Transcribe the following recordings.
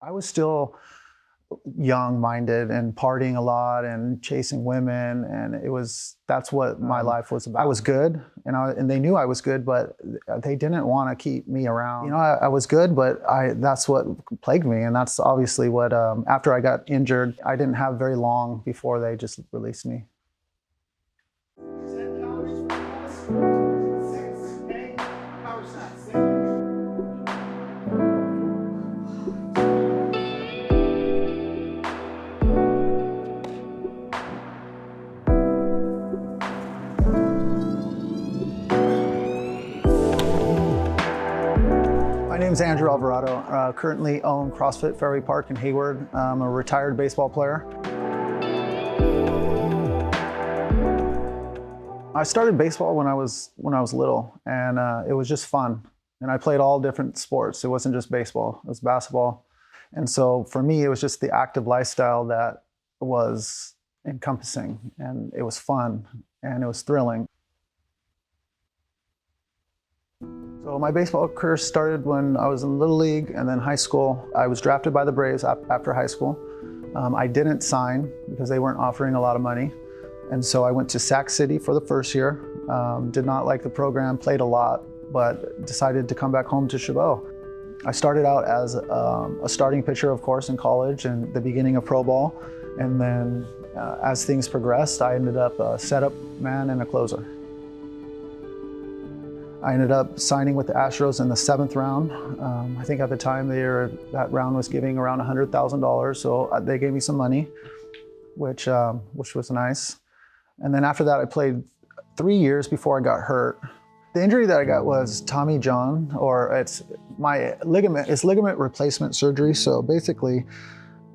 I was still young-minded and partying a lot and chasing women, and that's what my life was about. I was good, and they knew I was good, but they didn't want to keep me around. I was good, but that's what plagued me, and that's obviously what, after I got injured, I didn't have very long before they just released me. My name is Andrew Alvorado. Currently own CrossFit Fairway Park in Hayward. I'm a retired baseball player. I started baseball when I was little, and it was just fun. And I played all different sports. It wasn't just baseball, it was basketball. And so for me, it was just the active lifestyle that was encompassing, and it was fun, and it was thrilling. So my baseball career started when I was in Little League and then high school. I was drafted by the Braves after high school. I didn't sign because they weren't offering a lot of money. And so I went to Sac City for the first year. Did not like the program, played a lot, but decided to come back home to Chabot. I started out as a starting pitcher, of course, in college and the beginning of pro ball. And then as things progressed, I ended up a setup man and a closer. I ended up signing with the Astros in the 7th round. I think at the time that round was giving around $100,000, so they gave me some money, which was nice. And then after that, I played 3 years before I got hurt. The injury that I got was Tommy John, or it's ligament replacement surgery. So basically,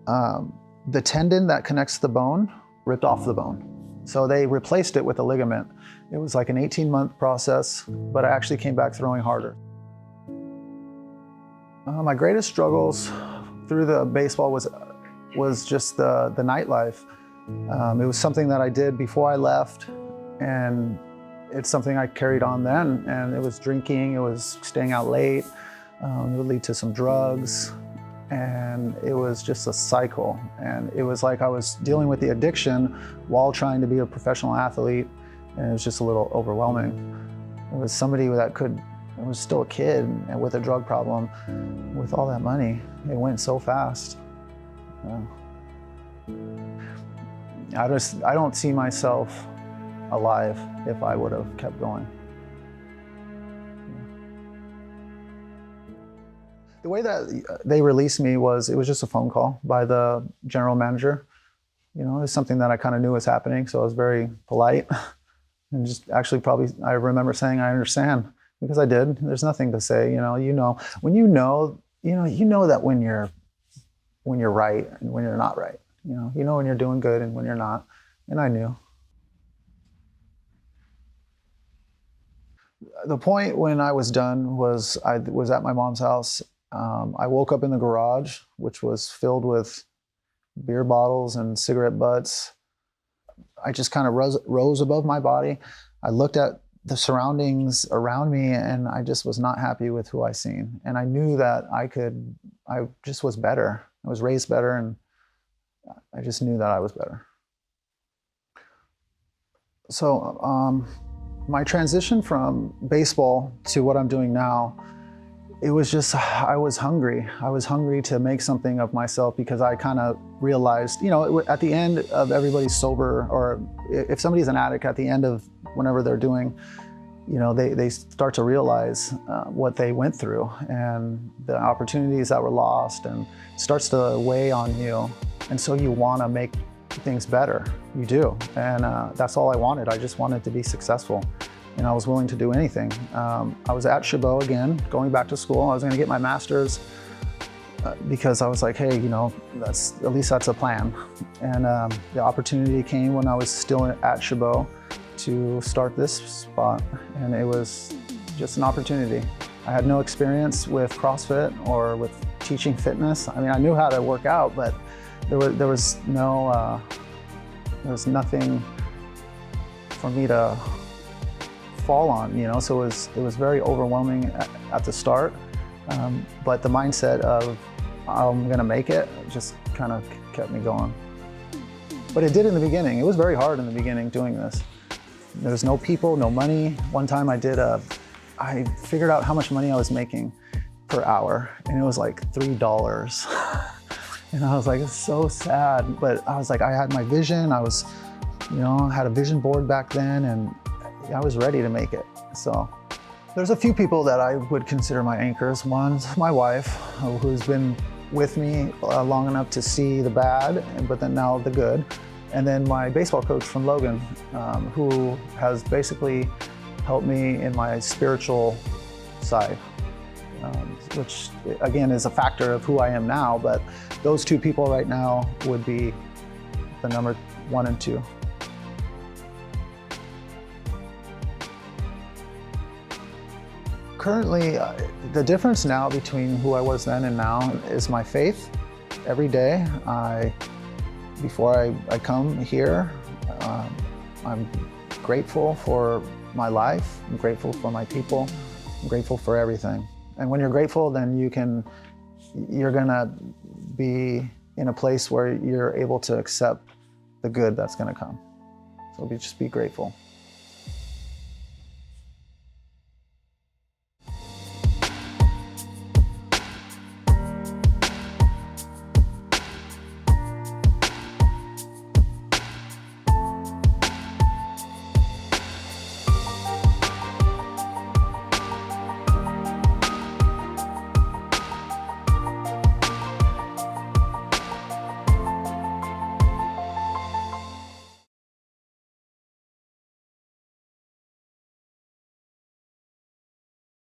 the tendon that connects the bone ripped off the bone. So they replaced it with a ligament. It was like an 18-month process, but I actually came back throwing harder. My greatest struggles through the baseball was just the nightlife. It was something that I did before I left, and it's something I carried on then. And it was drinking, it was staying out late, it would lead to some drugs, and it was just a cycle. And it was like I was dealing with the addiction while trying to be a professional athlete, and it was just a little overwhelming. It was somebody that I was still a kid and with a drug problem, with all that money. It went so fast. Yeah. I don't see myself alive if I would have kept going. The way that they released me it was just a phone call by the general manager. It was something that I kind of knew was happening, so I was very polite. And just actually I remember saying, I understand, because I did. There's nothing to say, when you know that when you're right and when you're not right, when you're doing good and when you're not, and I knew. The point when I was done was I was at my mom's house. I woke up in the garage, which was filled with beer bottles and cigarette butts. I just kind of rose above my body. I looked at the surroundings around me, and I just was not happy with who I seen. And I knew that I just was better. I was raised better, and I just knew that I was better. So my transition from baseball to what I'm doing now, it was just, I was hungry. I was hungry to make something of myself, because I kind of realized, at the end of everybody's sober, or if somebody's an addict, at the end of whenever they're doing, they start to realize what they went through and the opportunities that were lost, and it starts to weigh on you. And so you want to make things better. You do. And that's all I wanted. I just wanted to be successful. And I was willing to do anything. I was at Chabot again, going back to school. I was going to get my master's because I was like, hey, at least that's a plan. And the opportunity came when I was still at Chabot to start this spot, and it was just an opportunity. I had no experience with CrossFit or with teaching fitness. I mean, I knew how to work out, but there was nothing for me to fall on, so it was very overwhelming at the start. But the mindset of I'm gonna make it, just kind of kept me going. But it did in the beginning. It was very hard in the beginning doing this. There was no people, no money. One time I figured out how much money I was making per hour, and it was like $3. And I was like, it's so sad. But I was like, I had my vision. I was, had a vision board back then, and I was ready to make it. So there's a few people that I would consider my anchors. One's my wife, who's been with me long enough to see the bad, but then now the good. And then my baseball coach from Logan, who has basically helped me in my spiritual side, which again is a factor of who I am now, but those two people right now would be the number 1 and 2. Currently, the difference now between who I was then and now is my faith. Every day, before I come here, I'm grateful for my life, I'm grateful for my people, I'm grateful for everything. And when you're grateful, then you're gonna be in a place where you're able to accept the good that's gonna come. So just be grateful.